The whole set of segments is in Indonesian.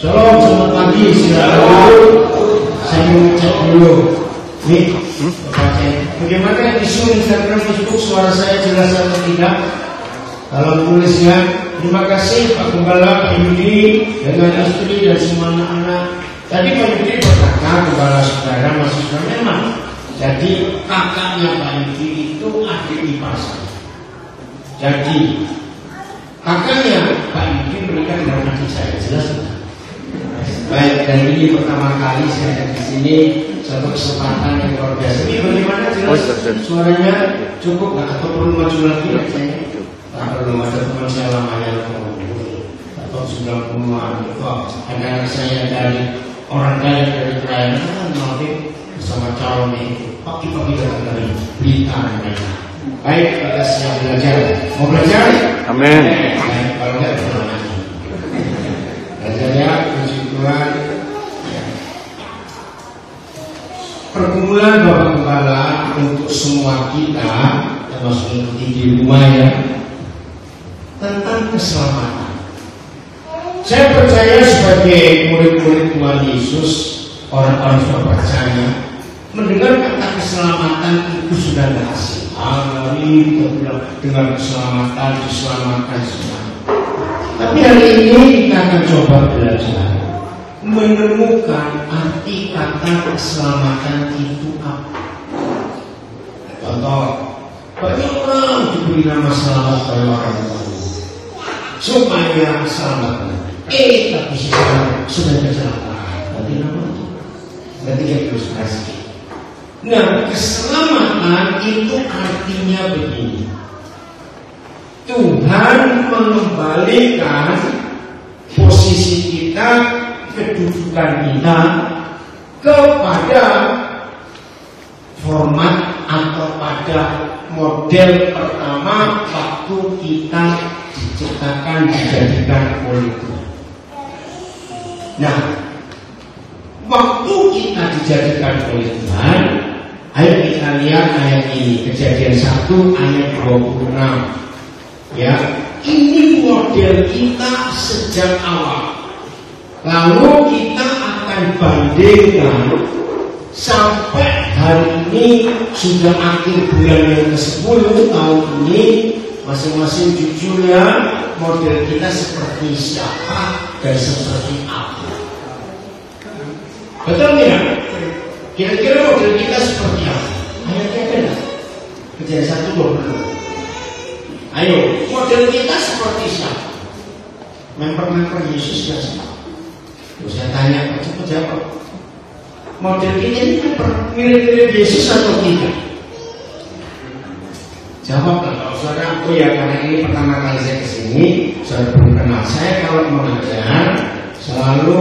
Shalom, selamat pagi. Silakan. Saya mau cek dulu. Nih, bagaimana isu Instagram, Facebook, suara saya jelas atau tidak? Kalau tulisnya, terima kasih Pak Gembala, Pak Yudi, dengan istri dan semua anak-anak. Tadi Pak Yudi berkata, Gembala saudara mahasiswa memang. Jadi kakaknya Pak Yudi itu adik ipar saya. Jadi kakaknya Pak Yudi menikah dengan adik saya, jelas tidak? Baik, dan ini pertama kali saya ada di sini, satu kesempatan yang luar biasa. Ini bagaimana jelas suaranya cukup nggak atau perlu maju lagi? Tak perlu, ada teman saya lamanya atau 90-an itu anak saya dari orang kaya dari Ukraina nanti bersama calon itu pagi-pagi datang dari Blitar mereka. Baik, kita siap belajar. Mau belajar? Amin. Baik, kalau nggak pulang lagi. Belajar ya, puji Tuhan. Pergumulan Bapak Gembala untuk semua kita, termasuk untuk di rumah ya, tentang keselamatan. Saya percaya sebagai murid-murid Tuhan Yesus, orang-orang yang percaya, mendengar kata keselamatan itu sudah tidak asing. Kita bilang dengan keselamatan, diselamatkan semua. Tapi hari ini kita akan coba belajar menemukan arti kata keselamatan itu apa. Contoh, banyak orang diberi nama selamat oleh orang tua supaya selamat. Tapi sudah kecelakaan. Berarti nama itu. Berarti dia frustrasi. Nah, keselamatan itu artinya begini. Tuhan mengembalikan posisi kita, kedudukan kita kepada format atau pada model pertama waktu kita diciptakan, dijadikan oleh Tuhan. Nah, waktu kita dijadikan oleh Tuhan, ayo kita lihat ayat ini, Kejadian 1 ayat 26. Ya, ini model kita sejak awal. Lalu kita akan bandingkan sampai hari ini sudah akhir bulan yang ke-10 tahun ini, masing-masing jujur ya, model kita seperti siapa dan seperti apa. Betul tidak? Kira-kira model kita seperti apa? Ayatnya benar. Kejadian 1 20. Ayo, model kita seperti siapa? Member-member Yesus dan siapa? Terus saya tanya, cepat jawab. Model kita ini mirip-mirip Yesus atau tidak? Jawab kalau saudara aku ya, karena ini pertama kali saya kesini, saudara belum kenal. Saya kalau mengajar selalu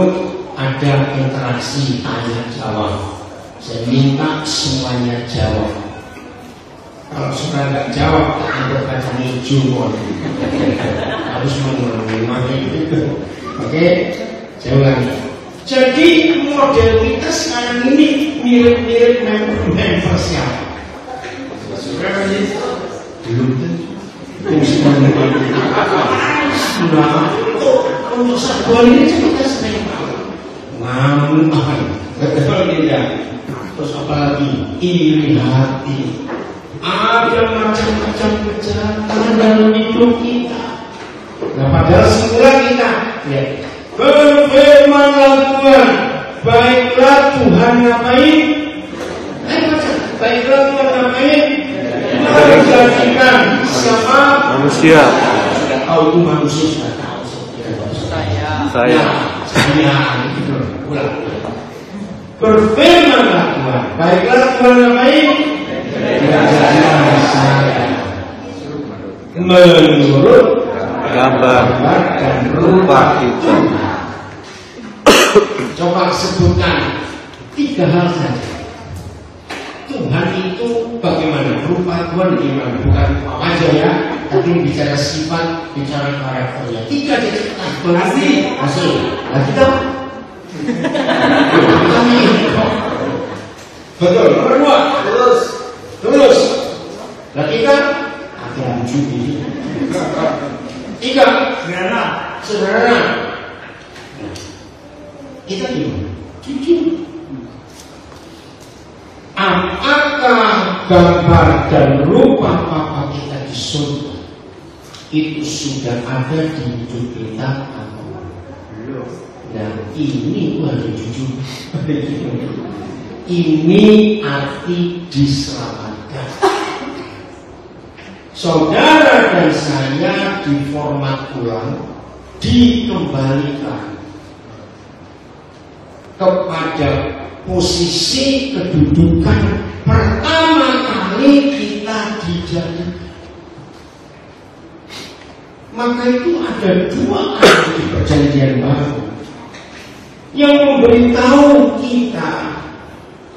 ada interaksi tanya jawab. Saya minta semuanya jawab. Kalau sudah nggak jawab, anggap kacang hijau harus mengulangi itu. Oke, saya ulangi. Jadi model kita sekarang ini mirip-mirip member siapa? Sudah belum untuk satuan ini kita sering namun betul tidak? Terus apalagi iri hati. Ada macam-macam kejahatan dalam hidup kita. Nah, padahal semula kita ya, berfirmanlah Tuhan, baiklah Tuhan ngapain? Baiklah Tuhan ngapain? Menjadikan siapa? Manusia. Sudah tahu itu manusia, sudah tahu. Saya. Gitu. Ulang. Berfirmanlah Tuhan, baiklah Tuhan ngapain? Menurut gambar dan rupa kita. Coba sebutkan 3 hal saja. Tuhan itu bagaimana? Rupa Tuhan bagaimana? Bukan rupa wajah ya, tapi bicara sifat, bicara karakternya. 3 aja cepat. Berarti masih. Nah kita betul. Nomor 2 Tulus. Nah kita akan judi. 3 sederhana. Kita gimana? Jujur. Apakah gambar dan rupa Bapa kita di surga itu sudah ada di hidup kita atau belum? Nah, ini harus jujur. Ini arti diselamatkan. Saudara dan saya diformat ulang, dikembalikan kepada posisi kedudukan pertama kali kita dijadikan. Maka itu ada dua kali di perjanjian baru yang memberitahu kita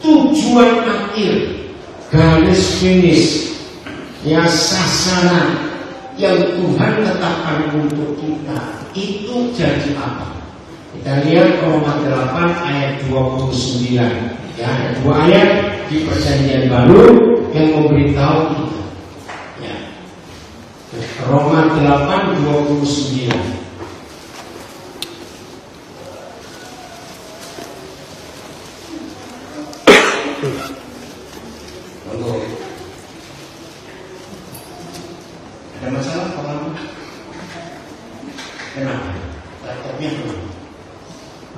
tujuan akhir, garis finish, ya sasaran yang Tuhan tetapkan untuk kita itu jadi apa? Kita lihat Roma 8 ayat 29. Ya, ada dua ayat di perjanjian baru yang memberitahu kita. Ya. Roma 8 29. Ada masalah kalau kenapa? Laptopnya dulu.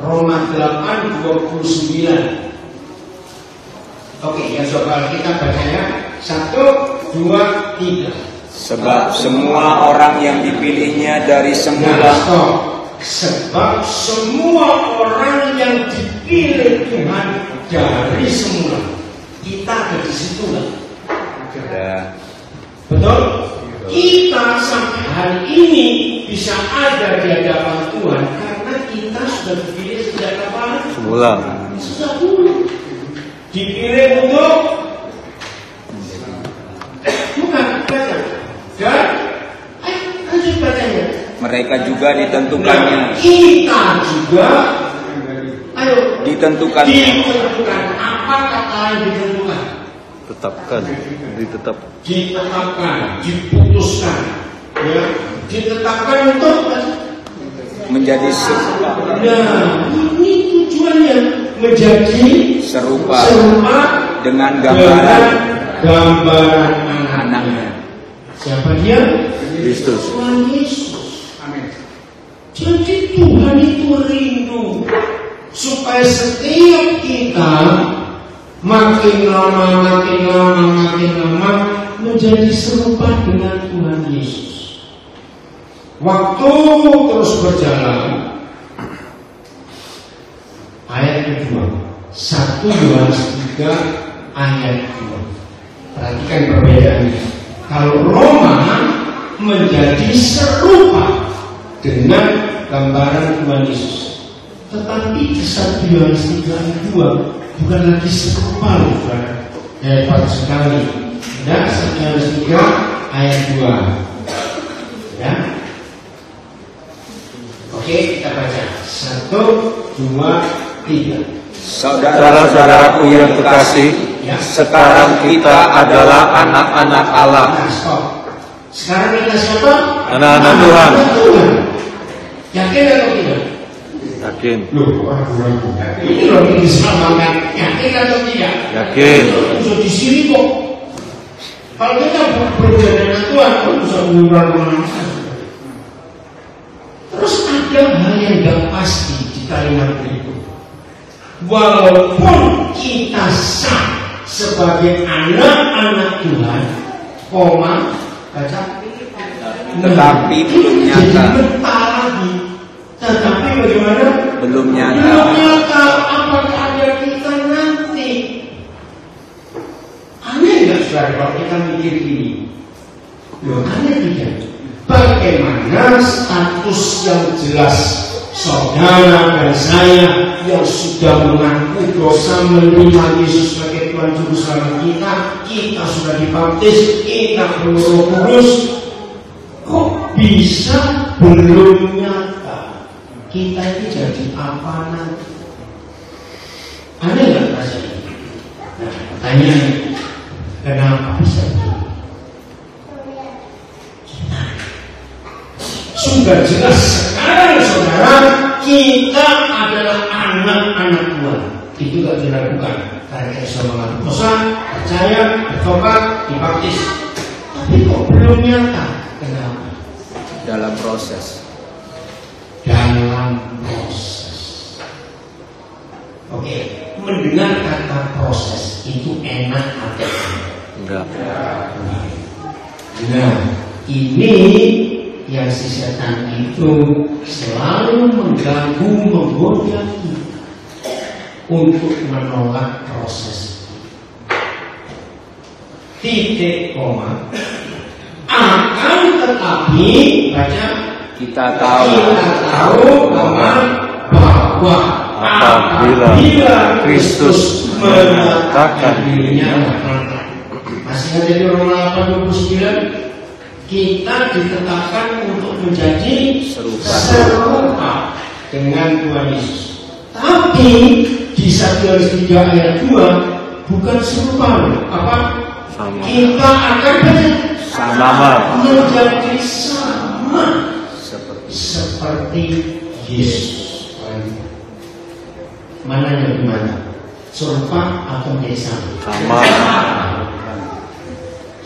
Roma 8 29. Oke, yang soal kita bacanya 1, 2, 3. Sebab semua orang yang dipilihnya dari semula. Nah, sebab semua orang yang dipilih Tuhan dari semula. Kita ada di situ lah. Ya. Betul? Kita sampai hari ini bisa ada di hadapan Tuhan karena kita sudah dipilih sejak kapan? Semula. Sejak dulu. Dipilih untuk bukan baca. Dan lanjut bacanya. Mereka juga ditentukannya. Nah, kita juga Ditentukannya. Ditentukan. Apa kata yang ditentukan? Tetapkan. Ditetapkan, diputuskan, ya, ditetapkan untuk menjadi serupa. Nah, ini tujuannya menjadi serupa dengan gambaran anaknya. Siapa dia? Kristus. Tuhan Yesus. Amin. Jadi Tuhan itu rindu supaya setiap kita makin lama menjadi serupa dengan Tuhan Yesus. Waktu terus berjalan. Ayat kedua, 1 Yohanes 3 ayat 2. Perhatikan perbedaannya. Kalau Roma menjadi serupa dengan gambaran Tuhan Yesus, tetapi di 1 Yohanes 3 ayat 2 bukan lagi serupa, bukan hebat sekali. Dan 1 Yohanes 3 ayat 2. Ya. Oke, kita baca. 1, 2, 3. Saudara-saudaraku yang terkasih, Ya. sekarang kita adalah anak-anak Allah. Nah, stop. Sekarang kita siapa? Anak-anak Tuhan. Tuhan. Yakin atau tidak? Yakin. Loh, orang ragu. Ini loh yang diselamatkan. Yakin atau tidak? Yakin. Bisa di sini kok. Kalau kita berbeda dengan Tuhan, kita bisa mengurangi kemana-mana. Terus ada hal yang tidak pasti di kalimat berikut. Walaupun kita sah sebagai anak-anak Tuhan, koma, baca, Tetapi belum nyata. jadi mentah lagi. Tetapi bagaimana? Belum nyata. Belum nyata. Apakah ada kita nanti? Aneh nggak saudara kalau kita mikir ini? Loh, aneh tidak? Bagaimana status yang jelas saudara dan saya yang sudah mengaku dosa, menerima Yesus sebagai Tuhan Juru Selamat kita, kita sudah dibaptis, kita Roh Kudus, kok bisa belum nyata? Kita ini jadi apa nanti? Aneh nggak rasanya? Nah, pertanyaannya, kenapa bisa begini? Sudah jelas sekarang saudara, kita adalah anak-anak Tuhan itu gak diragukan. Karena Yesus mengaku dosa, percaya, bertobat, dibaptis. Tapi kok belum nyata? Kenapa? Dalam proses. Dalam proses. Oke, mendengar kata proses itu enak atau Enggak. Nah, ini yang si setan itu selalu mengganggu, menggoda kita untuk menolak proses. Titik koma. Akan tetapi baca Kita tahu bahwa apabila Kristus menyatakan dirinya, masih ada di Roma 8:29, kita ditetapkan untuk menjadi serupa dengan Tuhan Yesus. Tapi di 1 3 ayat 2 bukan serupa, apa? Sama. Kita akan Sama. menjadi sama seperti Yesus. Mana yang gimana? Serupa atau desa? Sama.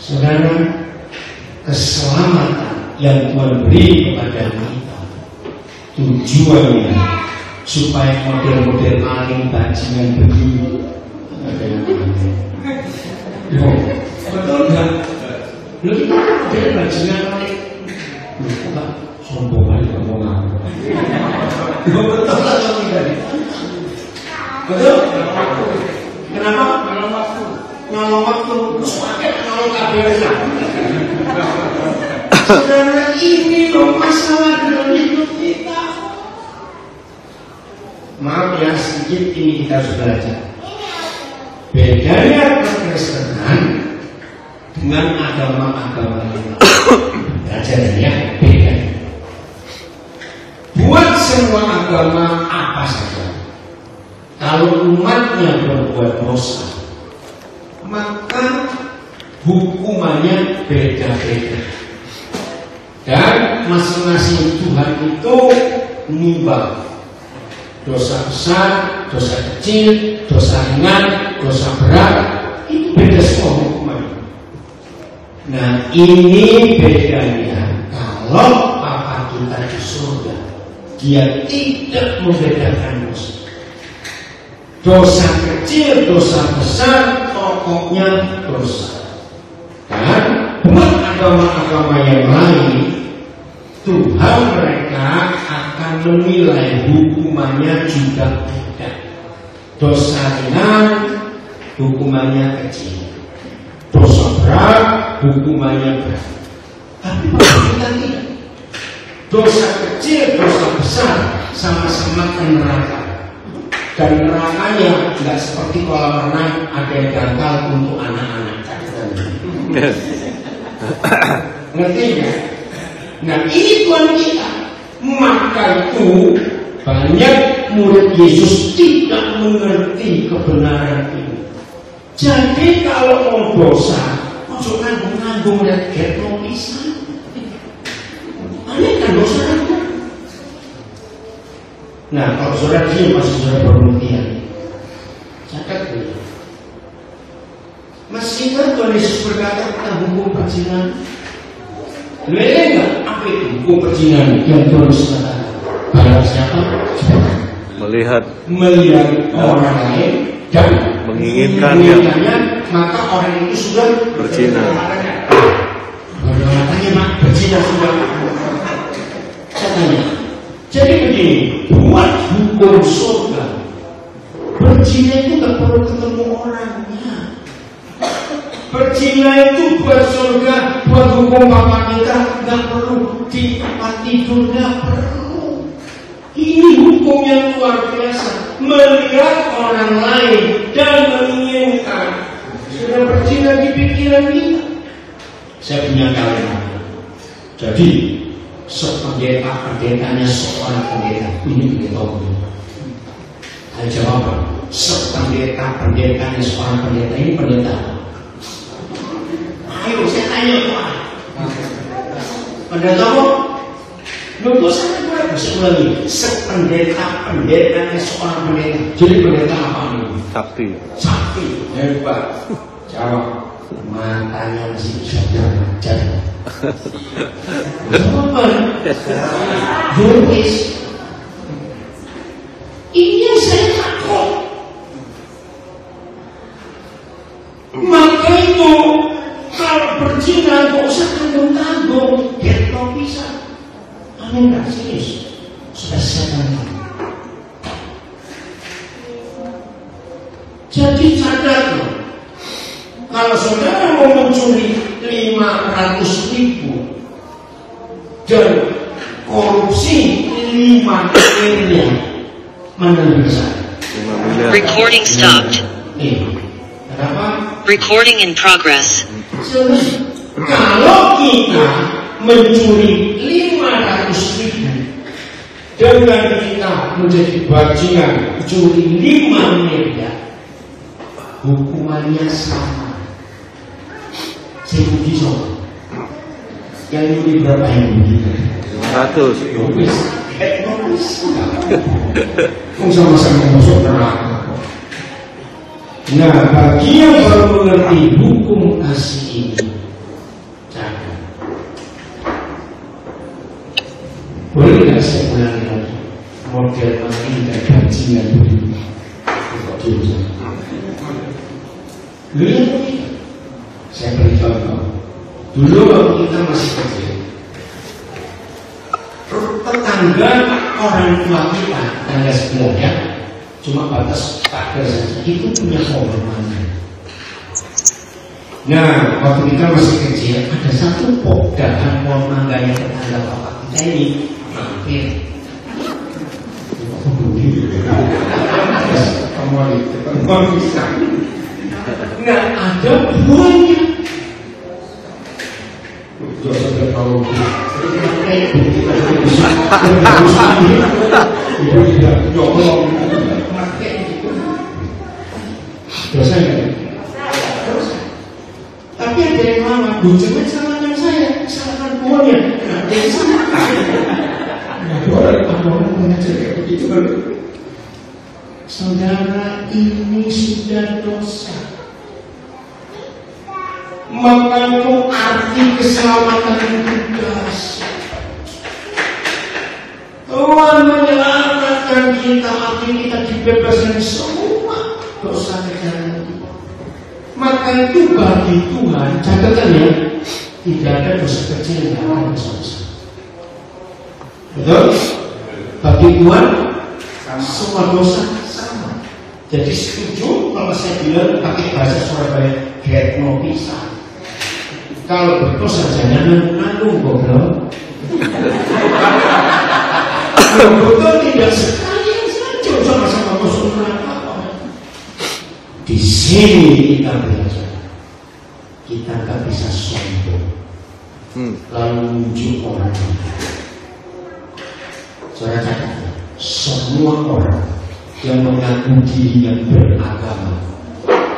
Saudara, keselamatan yang Tuhan beri kepada kita tujuannya supaya model-model maling bajingan begini ada yang aneh. Betul nggak? Lu kita model bajingan maling, lu kok sombong kali ngomong apa? Betul atau tidak? Betul? Kenapa? Nyolong waktu, terus pakai nyolong kabelnya. Saudara, ini loh masalah dalam hidup kita. Maaf ya, sedikit ini kita harus belajar. Bedanya kekristenan dengan agama-agama lain. Belajarnya beda. Buat semua agama apa saja, kalau umatnya berbuat dosa, maka hukumannya beda-beda. Dan masing-masing Tuhan itu nimbang dosa besar, dosa kecil, dosa ringan, dosa berat, itu beda semua hukumannya. Nah, ini bedanya. Kalau Bapa kita di surga, Dia tidak membedakan dosa. Dosa kecil, dosa besar, pokoknya dosa. Dan buat agama-agama yang lain, Tuhan mereka akan menilai hukumannya juga beda. Dosa ringan, hukumannya kecil. Dosa berat, hukumannya berat. Tapi bagi kita tidak. Dosa kecil, dosa besar, sama-sama ke neraka. Dan nerakanya nggak seperti kolam renang ada yang dangkal untuk anak-anak. Ngerti ya? Nah, ini Tuhan kita. Maka itu banyak murid Yesus tidak mengerti kebenaran ini. Jadi kalau mau dosa, ojo nanggung red no pisan. Aneh kan dosa itu. Nah, kalau saudara dia masih saudara pengertian, catat dulu. Masih kan Tuhan Yesus berkata tentang hukum perjinan. Lele enggak apa itu hukum perjinan yang Tuhan Yesus katakan? Barang siapa Melihat orang lain dan menginginkannya, maka orang itu sudah berzina. Katanya mak berzina sudah. Saya tanya. Jadi begini, buat hukum surga, berzina itu nggak perlu ketemu orangnya. Berzina itu buat surga, buat hukum Bapa kita nggak perlu di tempat tidur, nggak perlu. Ini hukum yang luar biasa. Melihat orang lain dan menginginkan, sudah berzina di pikiran kita. Saya punya kalimat. Jadi sependeta-pendetanya seorang pendeta, ini pendeta umum. Ada jawaban. Sependeta-pendetanya seorang pendeta, ini pendeta. Ayo saya tanya Tuhan. Pendeta kok? Lu sana gue lagi sependeta-pendetanya seorang pendeta. Jadi pendeta apa ini? Sakti. Hebat. Jawab. Matanya masih bisa belajar. Apa? Yoris. Ini yang saya takut. Maka itu kalau berzina gak usah tanggung-tanggung, getno bisa. Amin gak serius? Sudah siapkan. Jadi catat loh. Kalau saudara mau mencuri 500.000 dan korupsi 5 miliar, mana bisa? Recording stopped. Kenapa? Recording in progress. Kalau kita mencuri 500.000 dengan kita menjadi bajingan curi 5 miliar, hukumannya sama. Sebuti soal yang nyuri berapa yang nyuri? 500. Nobis. Sama-sama masuk neraka. Nah, bagi yang baru mengerti hukum kasih ini, jangan. Boleh nggak saya ulangi lagi? Model ini dan bajingan begini. Lihat kita. Saya beri contoh. Dulu waktu kita masih kecil, tetangga orang tua kita, tetangga sebelahnya, cuma batas pagar saja, itu punya pohon mangga. Nah, waktu kita masih kecil, ada satu podahan pohon mangga yang tetangga bapak kita ini mampir. Kamu bisa. Nggak ada buahnya. Jasa kalau ibu tidak nyolong, dosa nggak? Tapi ada yang lama, jangan salahkan saya, salahkan buahnya. Ada yang salah. Orang mengajar kayak begitu kan? Saudara, ini sudah dosa. Maka itu arti keselamatan itu dahsyat. Tuhan menyelamatkan kita, arti kita dibebaskan semua dosa kejahatan kita. Maka itu bagi Tuhan, catatan ya, tidak ada dosa kecil yang akan dosa besar. Betul? Bagi Tuhan, semua dosa sama. Jadi setuju kalau saya bilang pakai bahasa Surabaya, getno pisah. Kalau berdosa jangan nanggung goblok. Betul tidak sekalian saja sama-sama masuk neraka. Di sini kita belajar. Kita tak bisa sombong. Lalu muncul orang. Saudara catat, semua orang yang mengaku diri yang beragama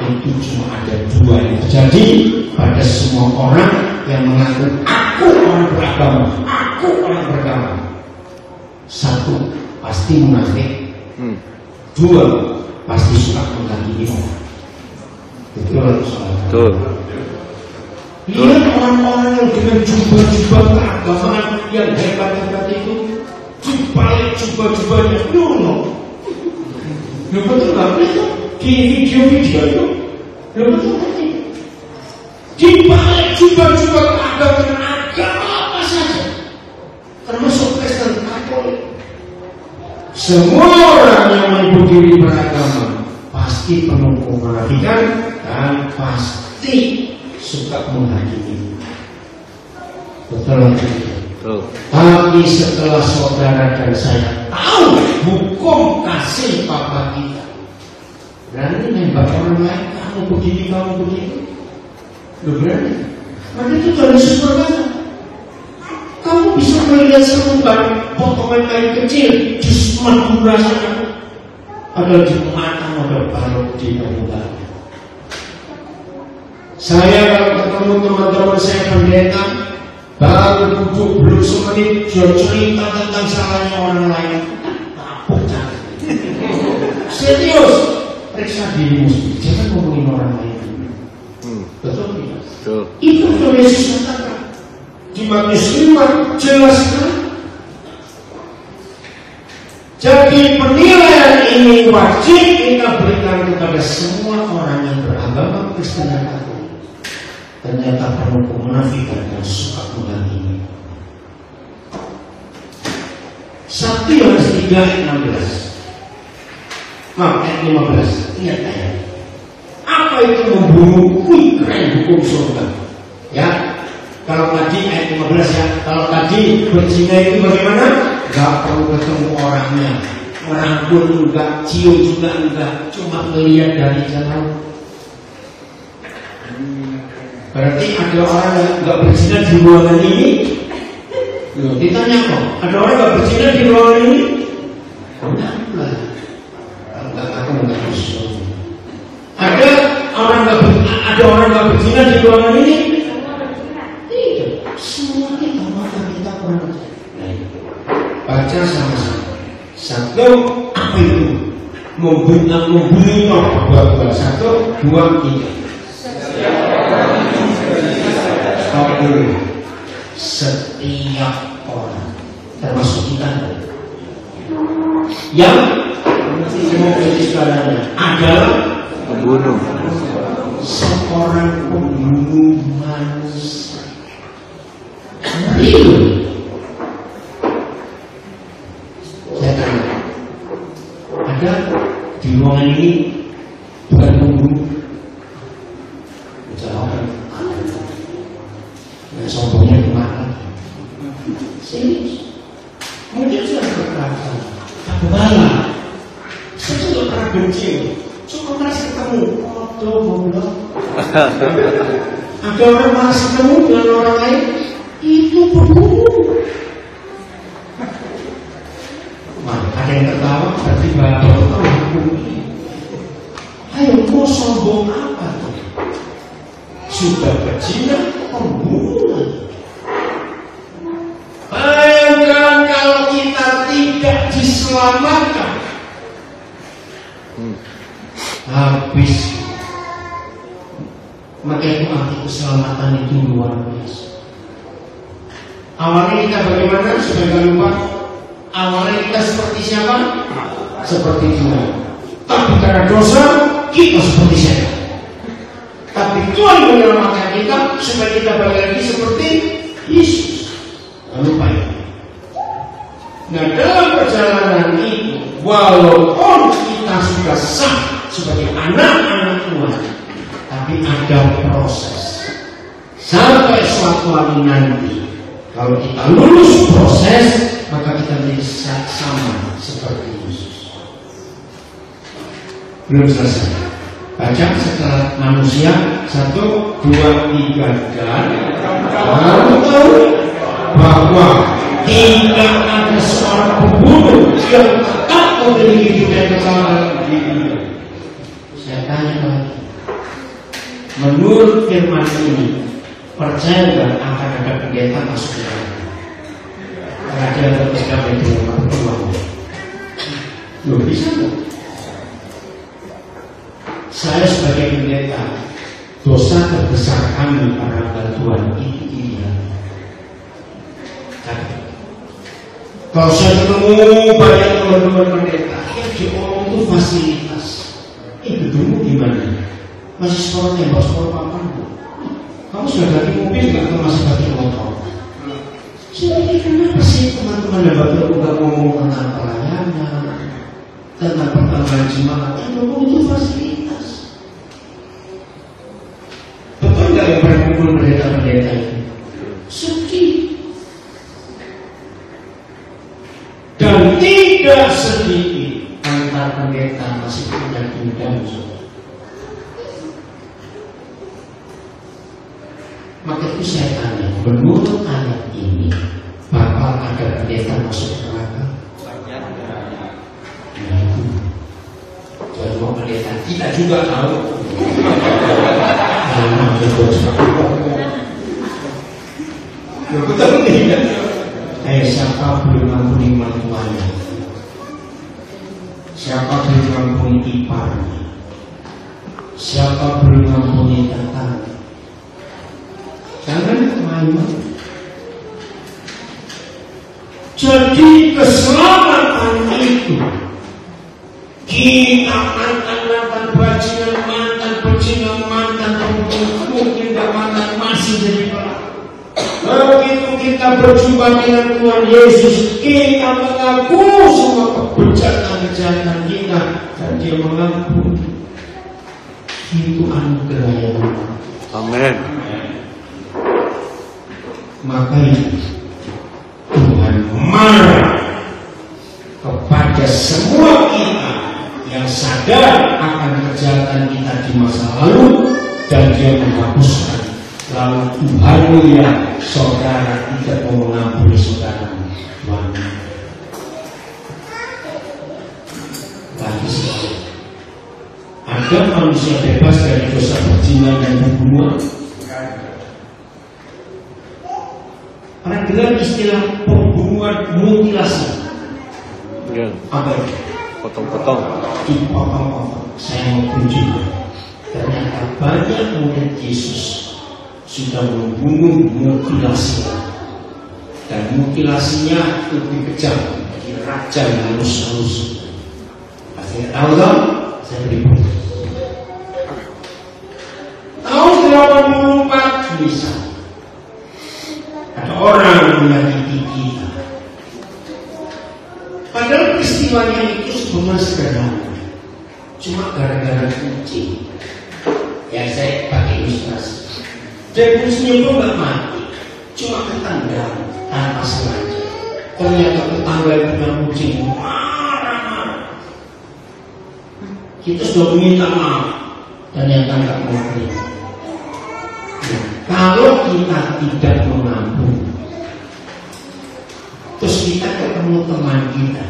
itu cuma ada 2 yang terjadi pada semua orang yang mengaku aku orang beragama, aku orang beragama. 1, pasti munafik. 2, pasti suka menghakimi orang. Betul. Lihat orang-orang yang dengan jubah-jubah keagamaan yang hebat-hebat itu, dibalik jubah-jubahnya no. Betul nggak? Di video-video itu betul nanti di balik jubah-jubah keagamaan agama apa saja, termasuk Kristen Katolik, semua orang yang menyebut diri beragama pasti penuh kemunafikan dan pasti suka menghakimi. Betul. Tapi setelah saudara dan saya tahu hukum kasih Papa kita, berani nembak orang lain, kamu begini, kamu begitu, lu berani? Maka itu dari Yesus berkata, kamu bisa melihat selembar potongan kain kecil justru madura saja, padahal di mata ada balok di permukaan. Saya kalau ketemu teman-teman saya pendeta, baru duduk belum semenit sudah cerita tentang salahnya orang lain. Tapuk jangan. Serius, periksa dirimu sendiri, jangan ngomongin orang lain. Betul tidak? Betul. Itu sudah Yesus katakan di Matius 5 jelas sekali. Jadi penilaian ini wajib kita berikan kepada semua orang yang beragama Kristen dan Katolik. Ternyata penuh kemunafikan dan suka menghakimi. 1 Yohanes 3 ayat 16. Maaf, ayat 15. Ingat ayat. Apa itu membunuh? Keren hukum surga. Ya. Kalau tadi ayat 15 ya. Kalau tadi berzina itu bagaimana? Gak perlu ketemu orangnya, merangkul juga, cium juga enggak, cuma melihat dari jauh. Berarti ada orang yang gak berzina di ruangan ini. Loh, ditanya kok, ada orang gak berzina di ruangan ini? Enggak. Aku enggak bisa. Ada orang gak berzina di ruangan ini? Tidak. Semua kita mata kita kurang. Baca sama-sama. 1, apa itu? Membunuh bahwa 1, 2, 3. Oke. Setiap orang, termasuk kita, yang adalah Membunuh. seorang pembunuh manusia. Real. Saya tanya, ada di ruangan ini bukan pembunuh? Jawaban, yang sombongnya dimakan. Serius. Mungkin sudah berkata, aku malah, saya juga pernah benci. Cuma masih ketemu, goblok. Ada orang masih ketemu dengan orang lain, itu pembunuh. Ada yang tertawa, berarti bapak hukum ini. Ayo, mau sombong apa tuh? Sudah berzina, pembunuh. Bayangkan kalau kita tidak diselamatkan, habis. Maka itu arti keselamatan itu luar biasa. Awalnya kita bagaimana? Sudah gak lupa. Awalnya kita seperti siapa? Seperti Tuhan. Tapi karena dosa, kita seperti setan. Tapi Tuhan menyelamatkan kita supaya kita balik lagi seperti Yesus. Lupa ya. Nah, dalam perjalanan itu, walaupun kita sudah sah sebagai anak-anak Tuhan, tapi ada proses. Sampai suatu hari nanti, kalau kita lulus proses, maka kita menjadi sama seperti Yesus. Belum selesai. Baca setelah manusia 1, 2, 3 dan kamu tahu bahwa tidak ada seorang pembunuh yang tetap memiliki hidup yang kekal dalam dirinya. Saya tanya lagi, menurut firman ini, percaya nggak akan ada pendeta masuk ke dalam? Raja atau sedang itu yang berpeluang. Loh, bisa nggak? Saya sebagai pendeta, dosa terbesar kami para bantuan itu dia. Kalau saya ketemu banyak teman-teman pendeta, yang diomong itu fasilitas. Gedungmu gimana? Masih sekolah tembak, sekolah papan. Kamu sudah ganti mobil nggak atau masih ganti motor? Jadi kenapa sih teman-teman yang nggak ngomong tentang pelayanan, tentang pertambahan jemaat? Yang ngomong itu fasilitas. Betul nggak yang berkumpul pendeta-pendeta itu? Sedih. Dan tidak sedikit antar pendeta masih punya dendam. Maka itu saya tanya, menurut ayat ini, bakal ada pendeta masuk neraka? Nah itu, jadi mau pendeta kita juga tahu. Ya betul tidak? Siapa belum mengampuni mertuanya? Siapa belum mengampuni iparnya? Siapa belum mengampuni tatanya? Jangan main-main. Jadi keselamatan itu kita mantan bajingan, mantan mungkin gak mantan masih jadi pelaku. Begitu kita berjumpa dengan Tuhan Yesus, kita mengaku semua kejahatan kita dan Dia mengampuni. Itu anugerah yang Amin. maka Tuhan marah kepada semua kita yang sadar akan kejahatan kita di masa lalu dan Dia menghapuskan. Lalu Tuhan melihat saudara tidak mau mengampuni saudara. Tuhan lagi sekali. Ada manusia bebas dari dosa perzinahan dan pembunuhan? Pernah dengar istilah pembunuhan mutilasi? Ya. Apa itu? Potong-potong. Dipotong-potong. Saya mau tunjukkan. Ternyata banyak murid Yesus sudah membunuh mutilasi, dan mutilasinya lebih kejam, dirajam halus-halus. Akhirnya tahu tak? Saya beri bukti. Tahun 84 misal, ada orang menyakiti kita. Padahal peristiwanya itu sebenarnya sederhana, cuma gara-gara kucing. Ya saya pakai ilustrasi. Dan kucingnya itu nggak mati, cuma ketendang tanpa sengaja. Ternyata tetangga yang punya kucing marah-marah. Kita sudah minta maaf, ternyata nggak mau terima. Nah, kalau kita tidak mengampuni, terus kita ketemu teman kita,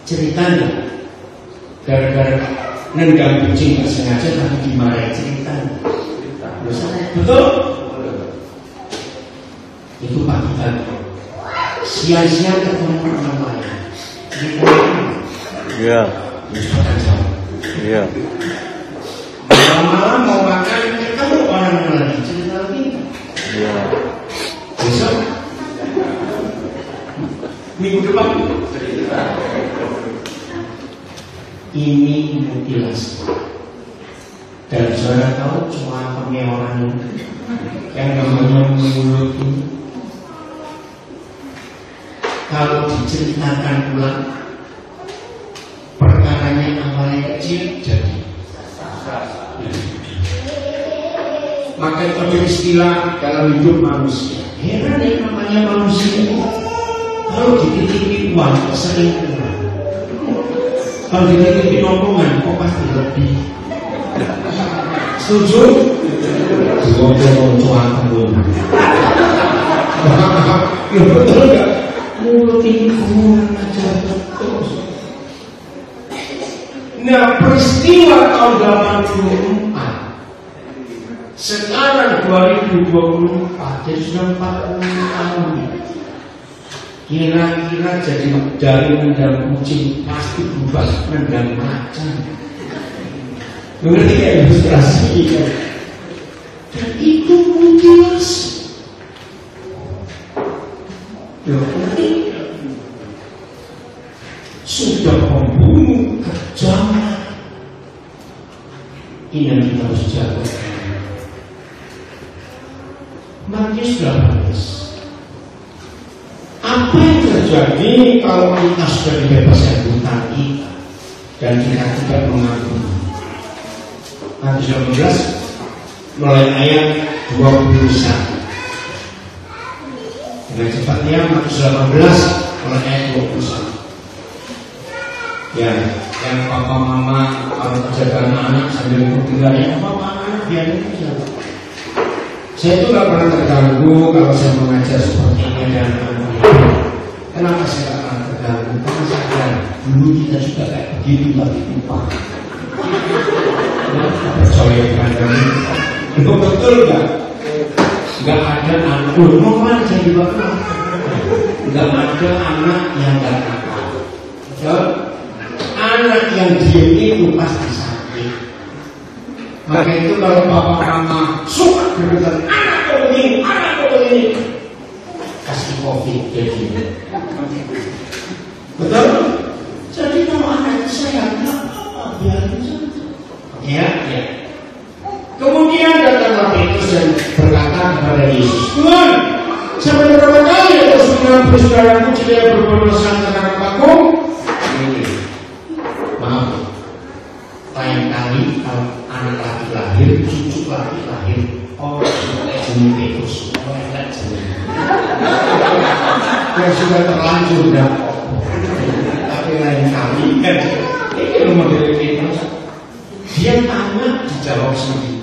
ceritanya gara-gara nendang kucing nggak sengaja tapi dimarahin ceritanya. Betul? Itu pagi tadi siang-siang ketemu orang lain. Iya. Iya. Malam-malam mau makan ketemu orang lain cerita lagi. Iya. Besok minggu depan ini mutilasi. Dan saudara tahu cuma orang yang namanya mulut ini, kalau diceritakan ulang perkaranya awalnya kecil jadi. Maka itu ada istilah dalam hidup manusia. Heran yang namanya manusia itu kalau dititipi uang sering kurang, kalau dititipi omongan kok pasti lebih. Setuju? Ya betul enggak? Mulut ini kurang ajar terus. Nah, peristiwa tahun 84 sekarang 2024 jadi sudah 40 tahun. Kira-kira jadi dari nendang kucing pasti berubah nendang macan. Mengerti kayak ilustrasi kan? Dan itu mutilasi. Berarti sudah membunuh kejaman. Ini yang kita harus jaga. Matius 18. Apa yang terjadi kalau kita sudah dibebaskan hutang kita dan kita tidak mengampuni? Matius 18 mulai ayat 21. Dengan cepatnya Matius 18 mulai ayat 21. Ya, yang papa mama kalau menjaga anak sambil bertinggal ya papa anak biarin aja. Saya itu gak pernah terganggu kalau saya mengajar seperti ini dan anak-anak. Kenapa saya gak pernah terganggu? Karena saya dulu kita juga kayak begitu tapi lupa. Percaya dengan itu betul gak? nggak ada anak. Mau kemana jadi bapak? Nggak ada anak yang nggak nakal. Anak yang diam itu pasti sakit. Maka itu kalau bapak mama suka berbicara anak kau ini, kasih covid jadi. Betul? Jadi kalau anak saya nggak apa-apa, biarin saja. Ya. Kemudian datang Petrus dan berkata kepada Yesus, Tuhan, sampai berapa kali aku sudah bersaudaraku jika berbuat dosa terhadap aku? Maaf, lain kali kalau anak laki lahir, cucu laki lahir, sudah jenis Petrus, yang sudah terlanjur dah. Tapi lain kali kan, ini rumah dari Petrus, dia tanya dijawab sendiri.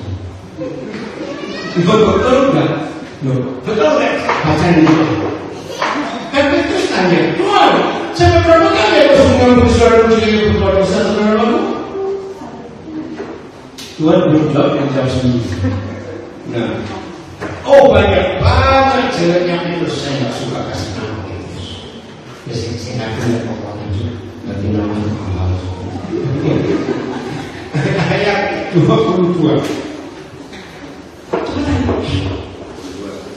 Betul enggak? Betul enggak? Baca ini. Kan Petrus tanya, Tuhan, sampai berapa kali aku sudah bersaudara jika berbuat dosa terhadap aku? Tuhan belum jawab sendiri. Nah, banyak banget jeleknya Petrus. Saya nggak suka kasih nama Petrus. Biasanya saya nggak punya pokoknya juga. Ganti namanya mahal. Ayat 22.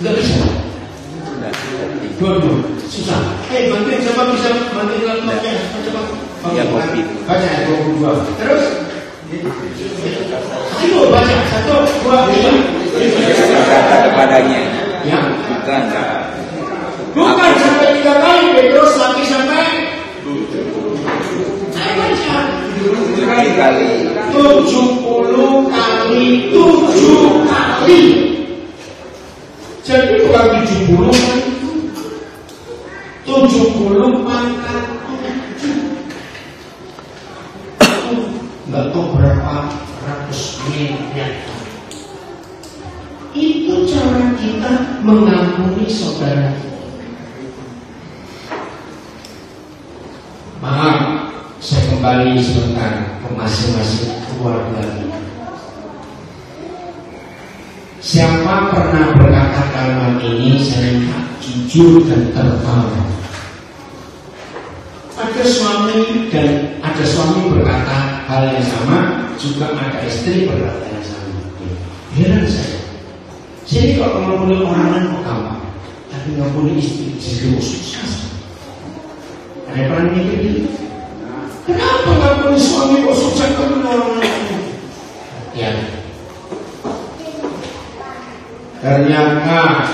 Nggak bisa. Dua. Susah. Bantuin siapa bisa bantuin laptopnya? Coba. Ya, kopi. Baca ayat 22. Terus. Ayo baca 1, 2, 3. Berkata kepadanya, Ya. Bukan sampai 3 kali Petrus lagi sampai. Saya baca. 7 kali. 70 kali 7 kali. Jadi bukan 70 kan? 70 pangkat 7. Nggak tahu berapa ratus miliar. Itu cara kita mengampuni saudara kita. Maaf, saya kembali sebentar ke masing-masing keluarga kita. Siapa pernah berkata kalimat ini, saya jujur dan tertawa. Ada suami berkata hal yang sama, juga ada istri berkata yang sama. Heran saya. Jadi kalau mengampuni orang lain kok gampang, tapi mengampuni istri jadi susah. Ada yang pernah mikir gitu? Kenapa mengampuni suami kok susah kalau orang lain? Ya. Ternyata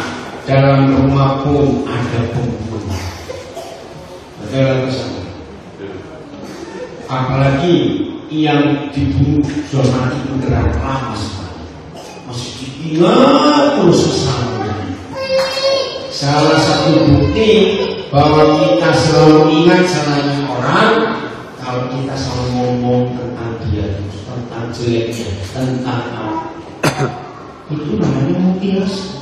dalam rumah pun ada pembunuh. Betul kesana. Apalagi yang dibunuh sudah mati beneran lama sekali. Masih diingat terus kesannya. Salah satu bukti bahwa kita selalu ingat salahnya orang kalau kita selalu ngomong tentang dia, tentang jeleknya, tentang apa. Itu namanya mutilasi.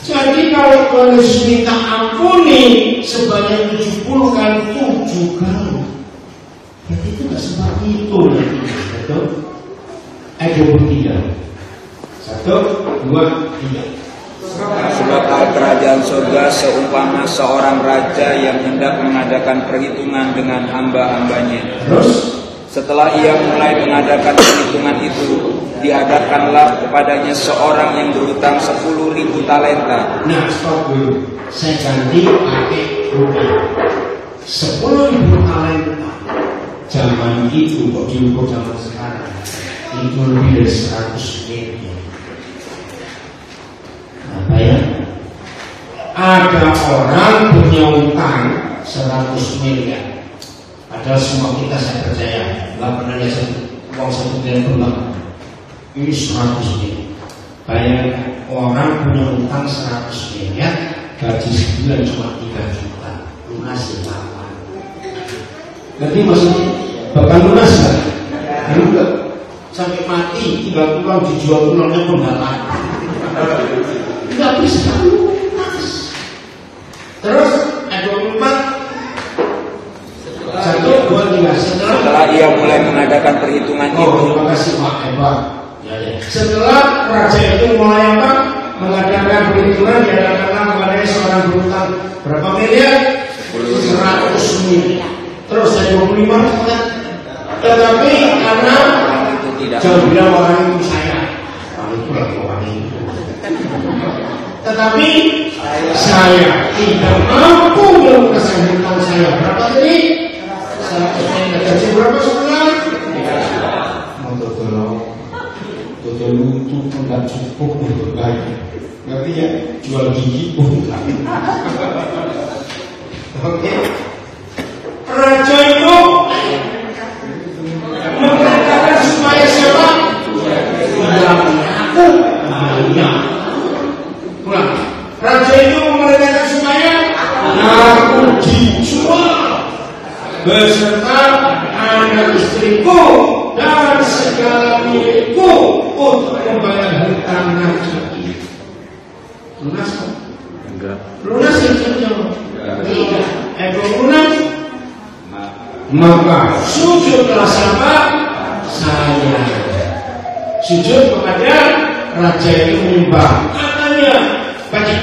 Jadi kalau Tuhan Yesus minta ampuni sebanyak 70 kali 7 kali, berarti itu nggak seperti itu. Betul? Ayat 23. 1, 2, 3. Sebab kerajaan surga seumpama seorang raja yang hendak mengadakan perhitungan dengan hamba-hambanya. Terus? Setelah ia mulai mengadakan perhitungan itu, diadakanlah kepadanya seorang yang berhutang 10.000 talenta. Nah, stop dulu. Saya ganti pakai rupiah. 10.000 talenta. Zaman itu kok diukur zaman sekarang itu lebih dari 100 miliar. Apa ya? Ada orang punya utang 100 miliar. Padahal semua kita saya percaya nggak pernah lihat uang 1 miliar berulang. Ini 100 miliar. Bayangkan orang punya utang 100 miliar, gaji sebulan cuma 3 juta, lunasi kapan? Nanti maksudnya bakal lunas kan? Enggak. Sampai mati tinggal pulang, dijual tulangnya pun nggak laku. Nggak bisa lunas. Terus ayat 24. 1, 2, 3. Setelah ia mulai mengadakan perhitungan itu, terima kasih Pak Eva. Setelah raja itu mulai apa? Mengadakan perhitungan di hadapan kepada seorang berutang berapa miliar? 100 miliar. Terus saya 25 kan? Tetapi karena jangan bilang orang itu saya, itu lah orang itu. Tetapi saya tidak mampu melunaskan hutang saya. Berapa tadi? 100 miliar. Gaji berapa sebulan? Untuk betul lutu pun tidak cukup untuk gaji. Ngerti ya? Jual gigi pun tidak. Oke. Raja itu mengatakan supaya siapa? Tidak mengaku. Iya. Ulang. Raja itu mengatakan supaya aku dijual beserta anak istriku dan segala milikku untuk membayar hutang raja itu. Lunas kok? Enggak. Lunas ya jawab. Tidak. Lunas. Maka sujudlah siapa? Saya. Sujud kepada raja itu menyembah. Katanya, baca.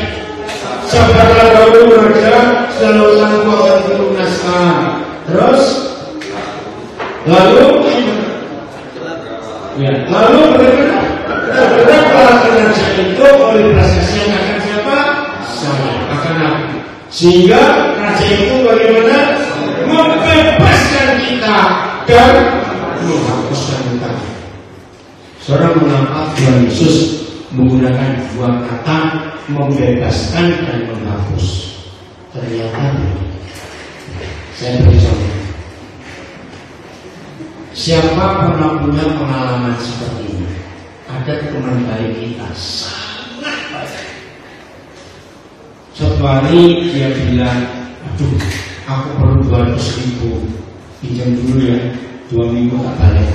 Sabarlah dahulu raja, selalu tanpa akan dilunaskan. Terus, lalu berapa raja itu oleh prasasti yang akan siapa? Saya. Akan aku. Sehingga raja itu bagaimana? Membebaskan kita dan menghapuskan hutang. Seorang mengangkat Tuhan Yesus menggunakan dua kata, membebaskan dan menghapus. Ternyata saya beri contoh. Siapa pernah punya pengalaman seperti ini? Ada teman baik kita sangat baik. Suatu hari dia bilang, aduh, aku perlu 200.000, pinjam dulu ya, 2 minggu tak balik.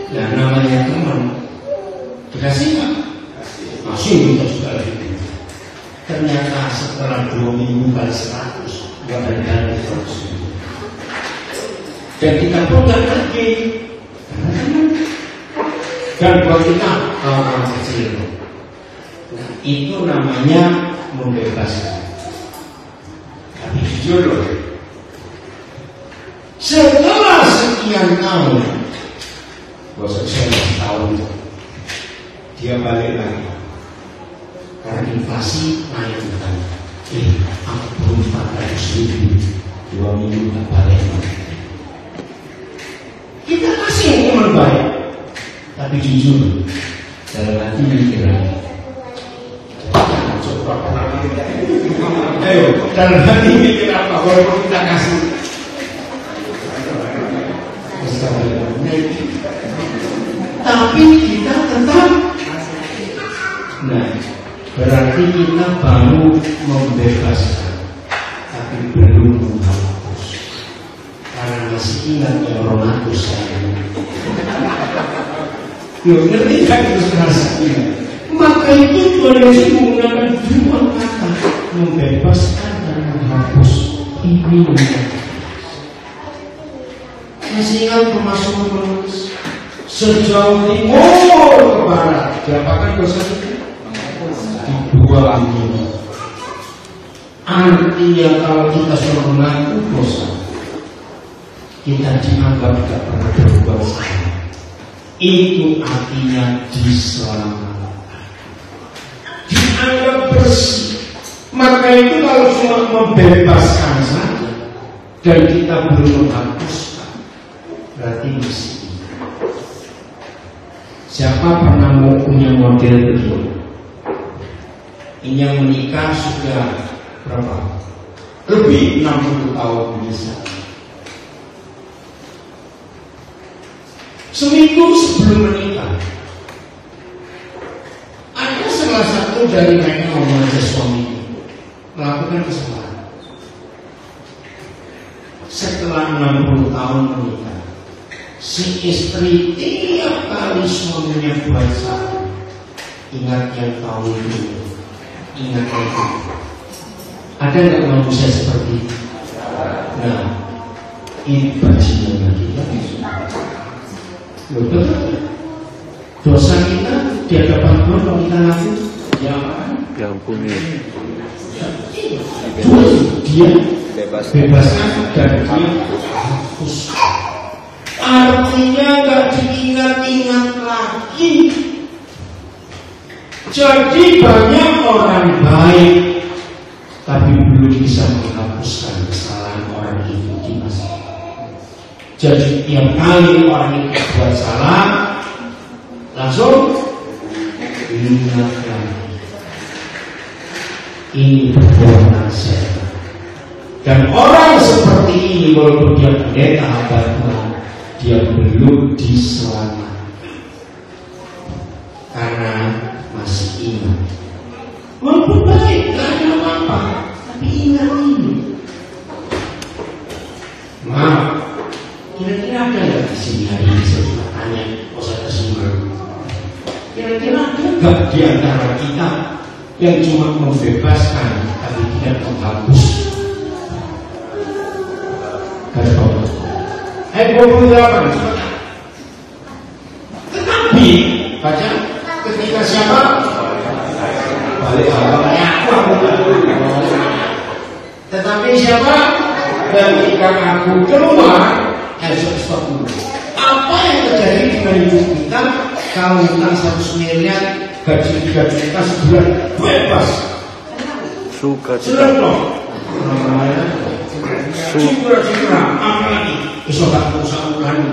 Nah namanya teman, dikasih nggak? Masih minta juga lagi. Ternyata setelah 2 minggu kali 100, nggak balik 200.000. Dan kita pun nggak ngerti, dan buat kita orang kecil. Nah itu namanya membebaskan. Tapi jujur loh, setelah sekian tahun, sekian tahun, dia balik lagi karena inflasi naik utang. Aku belum 400.000, 2 minggu tak balik. Kita kasih hukuman baik, tapi jujur dalam hati mikir lagi. Ayo, dalam hati mikir apa? Walaupun kita kasih, tapi kita tetap. Nah, berarti kita baru membebaskan, tapi belum menghapus. Karena masih ingat yang romantis saya. Yo, ngerti kan itu rasanya? Maka itu Tuhan Yesus menggunakan dua kata, membebaskan dan menghapus. Ini masih ingat pemasukan Paulus sejauh timur ke barat, diapakan dosa itu? Dibuang ini. Artinya kalau kita sudah mengaku dosa, kita dianggap tidak pernah berbuat salah. Itu artinya diselamatkan, dianggap bersih. Maka itu kalau cuma membebaskan saja dan kita belum menghapuskan, berarti masih. Siapa pernah mau punya model begini? Ini yang menikah sudah berapa? Lebih 60 tahun bisa. Seminggu sebelum menikah, ada salah satu dari mereka mengajak suami melakukan kesalahan. Setelah 60 tahun menikah, si istri tiap kali suaminya buat salah, ingat yang tahun dulu, ingat yang dulu. Ada nggak manusia seperti itu? Nah, ini bajingan kita. Betul, dosa kita di hadapan Tuhan kalau kita ngaku, ya apa? Ya ampuni. Terus dia Bebaskan. bebaskan dan dia hapus. Artinya nggak diingat-ingat lagi. Jadi banyak orang baik, tapi belum bisa menghapuskan kesalahan orang itu di masa. Jadi tiap kali orang itu buat salah, langsung ingat lagi. Ini perbuatan setan. Dan orang seperti ini walaupun dia pendeta agama, dia belum diselamatkan karena masih ingat. Walaupun baik, gak ada apa-apa, tapi ingat ini. Maaf, kira-kira ada nggak di sini hari ini saya tanya, saya tersinggung. Kira-kira ada nggak di antara kita yang cuma membebaskan tapi tidak menghapus? Ada apa? 28. Tetapi baca ketika siapa? Balik awalnya tetapi siapa? Ketika aku keluar, stop dulu. Apa yang terjadi dengan hidup kita kalau utang 100 miliar, gaji 3 juta sebulan bebas? Suka Sudah cita. dong. Syukur, apa lagi? Besok tak usahakan.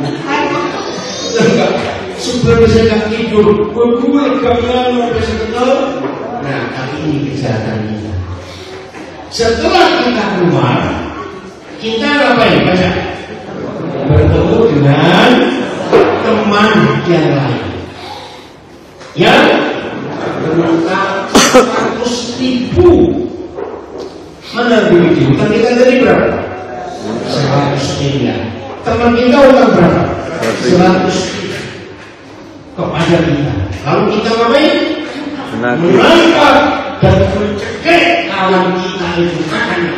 Enggak. Sebelum saya tidur, gue gambar bisa betul. Nah, tapi ini kejahatan kita. Setelah kita keluar, kita ngapain? Baca. Bertemu dengan teman yang lain. Yang berutang 100.000. Mana begitu? Utang kita tadi berapa? 100 miliar. Teman kita utang berapa? 100 kepada kita. Lalu kita ngapain? Menangkap dan mencegah kawan kita itu makanya.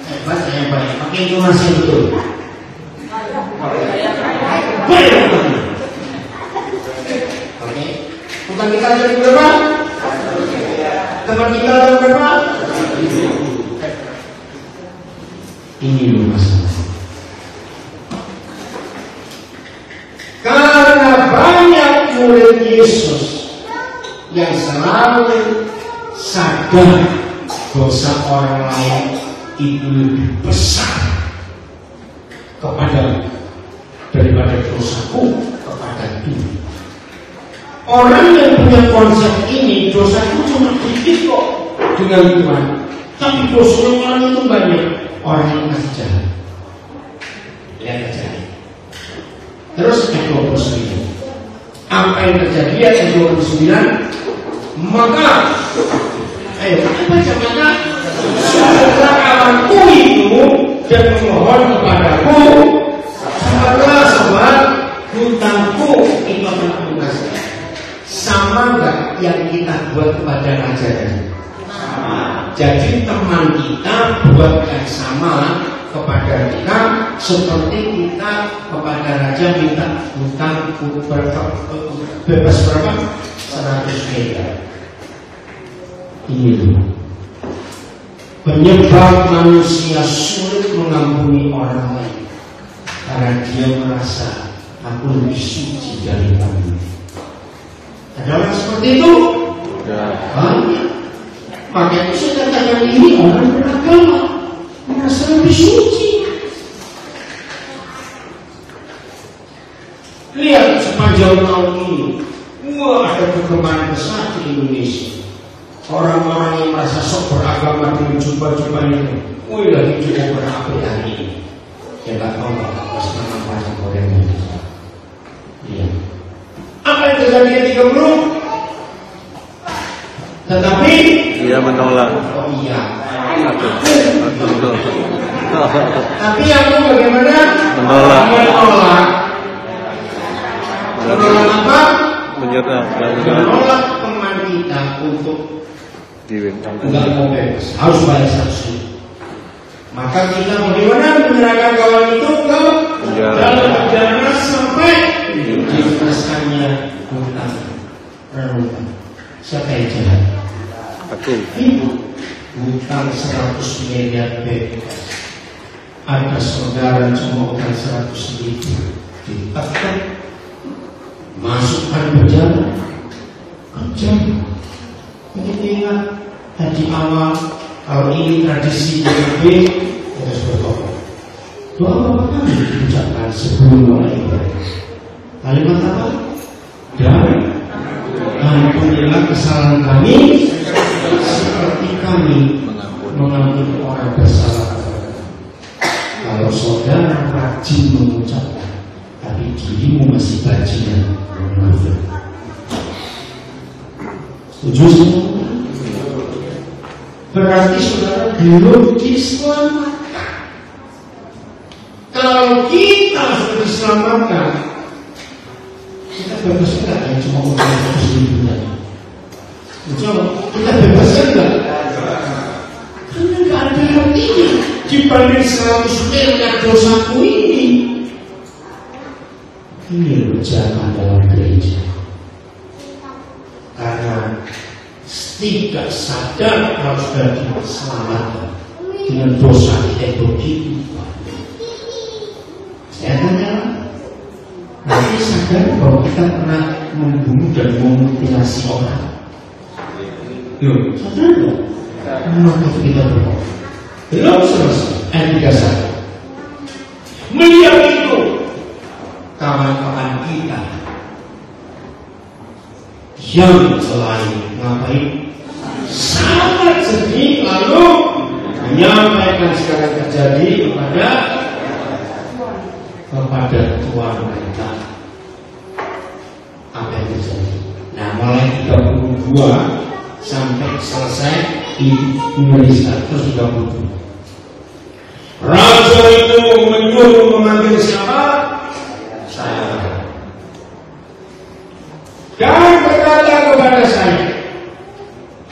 Hebat, hebat. Pakai informasi betul. Baik. Oke. Utang kita tadi berapa? Teman kita utang berapa? Ini masalah. Karena banyak murid Yesus yang selalu sadar dosa orang lain itu lebih besar daripada dosaku kepada Tuhan. Orang yang punya konsep ini, dosaku cuma sedikit kok dengan Tuhan, tapi dosa orang itu banyak. Orang yang masih jahat. Lihat aja. Terus ayat 29. Apa yang terjadi ayat 29? Maka maka sudah kawanku itu dan memohon kepadaku, sebab hutangku itu akan lunas. Sama enggak yang kita buat kepada raja tadi? Jadi teman kita buat yang sama kepada kita seperti kita kepada raja minta hutang bebas berapa? 100 miliar. Ini penyebab manusia sulit mengampuni orang lain karena dia merasa aku lebih suci dari kamu. Ada orang seperti itu? Banyak. Makanya saya katakan ini orang beragama merasa lebih suci. Lihat sepanjang tahun ini, ada perkembangan besar di Indonesia. Orang-orang yang merasa sok beragama dengan jumpa-jumpa itu, lagi cukup berapi hari ini. Ya nggak tahu pas mana goreng ini. Iya. Apa yang terjadi ketika belum? Tetapi dia menolak. Oh iya. Aku. Tapi aku bagaimana? Menolak. Menolak apa? Menyerah. Menolak teman kita untuk enggak mau bebas, harus bayar sanksi. Maka kita bagaimana menyerahkan kawan itu ke dalam penjara sampai dibebaskannya hutang. jahat? Aku. Ibu, hutang 100 miliar bebas. Ada saudara cuma utang 100.000, ditekan, masukkan berjalan, kerja. Begitu ingat tadi awal, kalau ini tradisi DPP, harus berdoa. Doa berapa kali diucapkan sebelum mulai ibadah? Kalimat apa? Dan ampunilah kesalahan kami seperti kami mengampuni orang bersalah. Kalau saudara rajin mengucapkan, tapi dirimu masih bajingan munafik. Setuju semua? Berarti saudara belum diselamatkan. Kalau kita sudah diselamatkan, kita bebas enggak? Ya cuma utang 100.000 tadi. Kita bebas enggak? Karena enggak ada artinya dibanding 100 miliar dosaku ini. Ini loh zaman dalam gereja. Karena tidak sadar kalau sudah diselamatkan dengan dosa kita begitu. Saya tanya, nanti sadar bahwa kita pernah membunuh dan memutilasi orang. Yuk, sadar dong. Maka kita berdoa. Belum selesai. Ayat 31. Melihat itu, kawan-kawan kita yang selain ngapain? Sangat sedih, lalu menyampaikan segala terjadi kepada Tuhan mereka. Apa yang terjadi? Nah, mulai 32 sampai selesai Indonesia terus 32. Raja itu menyuruh memanggil siapa? Saya. Dan berkata kepada saya,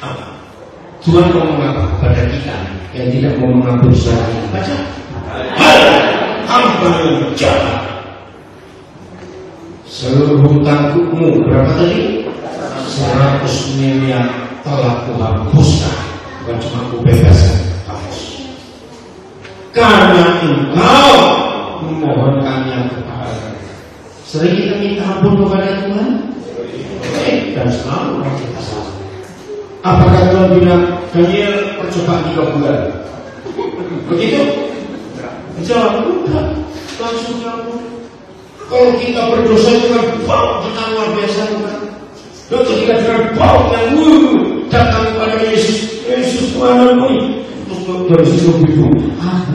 apa? Tuhan ngomong apa kepada kita yang tidak mau mengampuni saudara? Baca. Hai, hamba yang jahat. Seluruh hutangmu berapa tadi? 100 miliar telah kuhapuskan, bukan cuma kubebaskan. Karena engkau memohonkan yang kepada. Sering kita minta ampun kepada Tuhan, dan selalu kita salah. Apakah Tuhan bilang Daniel percobaan 3 bulan? Begitu? Jawab enggak. Langsung kamu. Kalau kita berdosa itu kan bau kita luar biasa kan. Dan ketika dengan bau yang datang kepada Yesus, Yesus Tuhanmu. Dari situ begitu,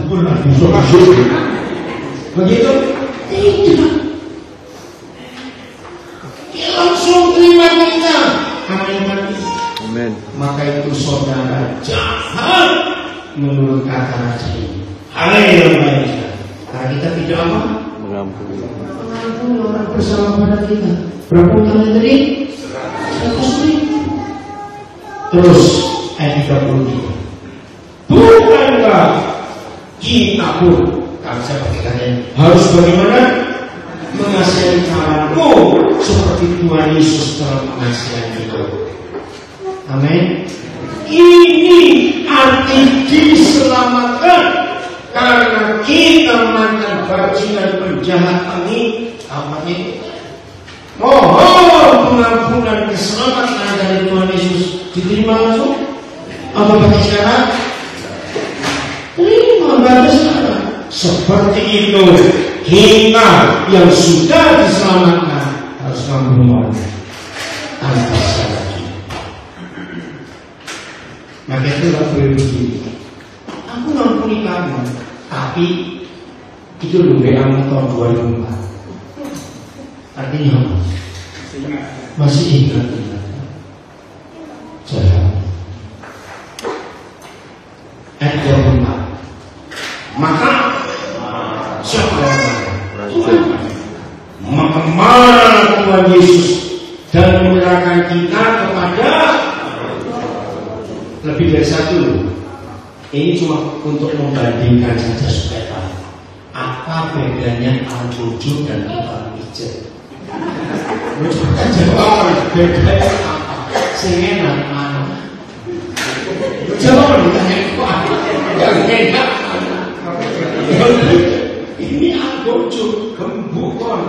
bukanlah dosa. Begitu? Tidak. Dia langsung terima kita. Amin. Maka itu saudara jahat menurut kata raja ini. Hal yang baik. Karena kita tidak apa? Mengampuni orang bersalah pada kita. Berapa utangnya tadi? 100.000. Terus ayat 33. Bukankah kita pun, kalau saya pakai kata harus bagaimana? Mengasihi kawanmu seperti Tuhan Yesus telah mengasihi kita. Amin. Ini arti diselamatkan karena kita mantan bajingan penjahat ini. Apa itu? Mohon pengampunan keselamatan dari Tuhan Yesus diterima langsung. Apa pakai syarat? Terima sekarang. Seperti itu kita yang sudah diselamatkan harus mengampuni tanpa syarat. Maka itu tidak boleh begini. Aku mengampuni kamu, tapi itu lebih amat tahun 2004. Artinya apa? Masih ingat. Jahat. Ayat 24. Maka siapa yang maka marah Tuhan Yesus dan menyerahkan kita kepada lebih dari satu. Ini cuma untuk membandingkan saja supaya tahu apa bedanya Al-Jojo dan Al-Pijat. Bedanya apa? Sengenan mana? Coba ditanya kuat. Yang enak. Ini aku gembukan.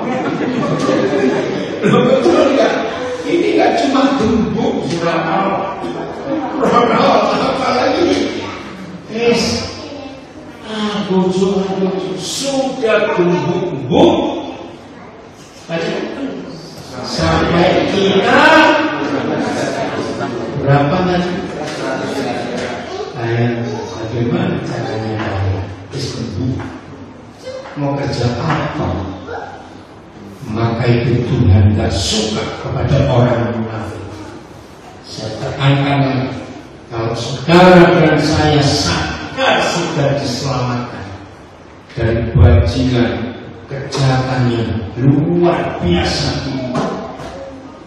Lo betul nggak? Ini nggak cuma gembuk, sudah apalagi. Aku sudah gembuk. Sampai kita berapa tadi? Bagaimana caranya kalian? Mau kerja apa? Maka itu Tuhan gak suka kepada orang munafik. Saya tekankan lagi, kalau saudara dan saya sadar sudah diselamatkan dari bajingan kejahatannya luar biasa,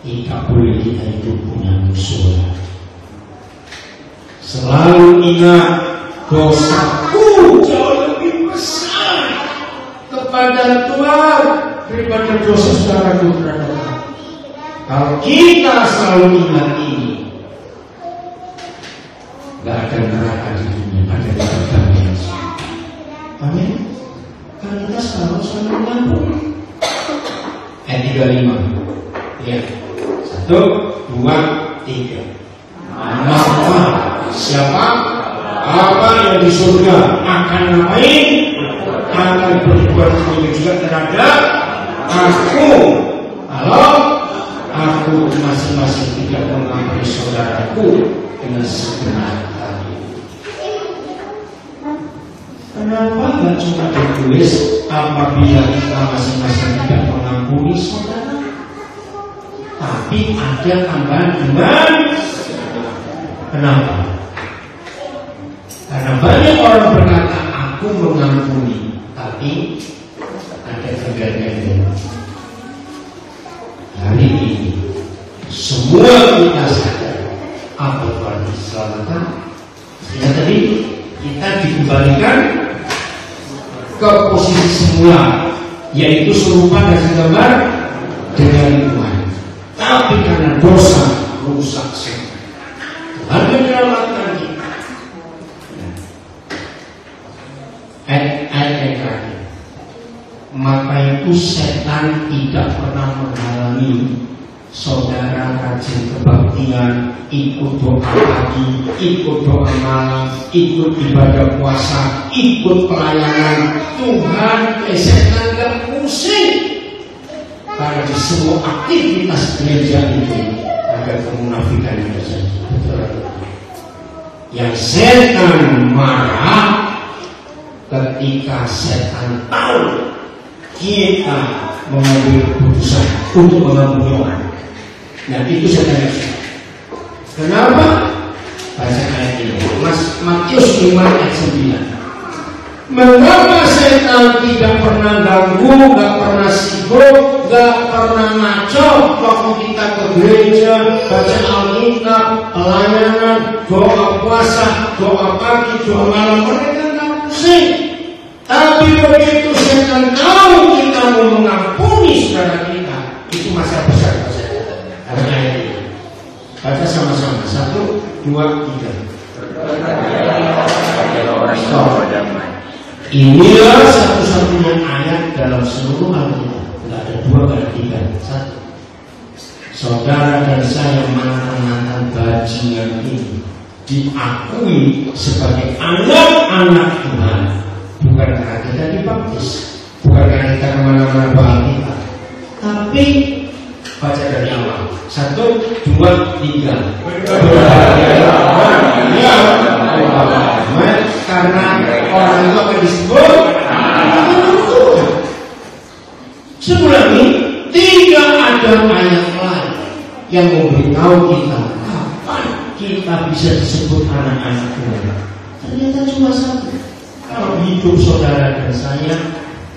tidak boleh kita itu punya musuh. Selalu ingat, dosaku jauh lebih besar kepada Tuhan daripada dosa saudara terhadap Tuhan. Kalau kita selalu ingat ini, gak ada neraka di dunia, ada kedamaian. Amin. Karena kita selalu mengampuni. Ayat 35. Ya. 1, 2, 3. Maka siapa? Apa yang di surga akan ngapain? Akan berbuat begitu juga terhadap aku. Kalau aku masing-masing tidak mengampuni saudaraku dengan sebenar hati. Kenapa nggak cuma ditulis apabila kita masing-masing tidak mengampuni saudara? Tapi ada tambahan dengan kenapa? Karena banyak orang berkata aku mengampuni, tapi ada kegagalan. Hari ini semua kita sadar apa Tuhan diselamatkan. Sehingga tadi kita dikembalikan ke posisi semula, yaitu serupa dan segambar dengan Tuhan. Tapi karena dosa rusak semua. Tuhan menyelamatkan kita. Ayat yang terakhir. Maka itu setan tidak pernah menghalangi saudara rajin kebaktian, ikut doa pagi, ikut doa malam, ikut ibadah puasa, ikut pelayanan. Tuhan setan gak pusing. Karena di semua aktivitas gereja itu ada kemunafikan yang terjadi. Yang setan marah ketika setan tahu kita mengambil keputusan untuk mengampuni orang. Nah itu setan yang suka. Kenapa? Baca ayat ini, Matius 5 ayat 9. Mengapa setan tidak pernah ganggu, gak pernah sibuk, gak pernah ngaco waktu kita ke gereja, baca Alkitab, pelayanan, doa puasa, doa pagi, doa malam, mereka gak pusing. Tapi begitu setan tahu kita mau mengampuni saudara kita, itu masalah besar. Ada ayat ini. Baca sama-sama. 1, 2, 3. Inilah satu-satunya ayat dalam seluruh Alkitab. Tidak ada 2 kali 3. 1. Saudara dan saya mantan-mantan bajingan ini diakui sebagai anak-anak Tuhan. Bukan karena kita dibaptis, bukan karena kita kemana-mana bawa kita, tapi baca dari awal. 1, 2, 3. Karena orang itu akan disebut sebelum ini tidak ada ayat lain yang memberitahu kita kapan kita bisa disebut anak-anak Tuhan. Ternyata cuma satu. Kalau hidup saudara dan saya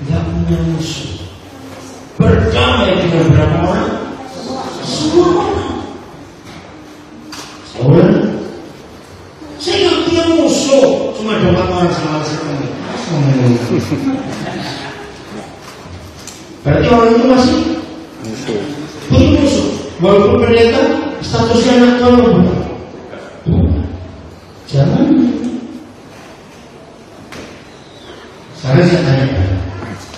tidak punya musuh, berdamai dengan berapa orang? Semua orang. Saya nggak punya musuh, cuma 4 orang sama sekali. Berarti orang itu masih punya musuh. Walaupun pendeta statusnya anak tolong. Jangan. Sekarang saya tanya,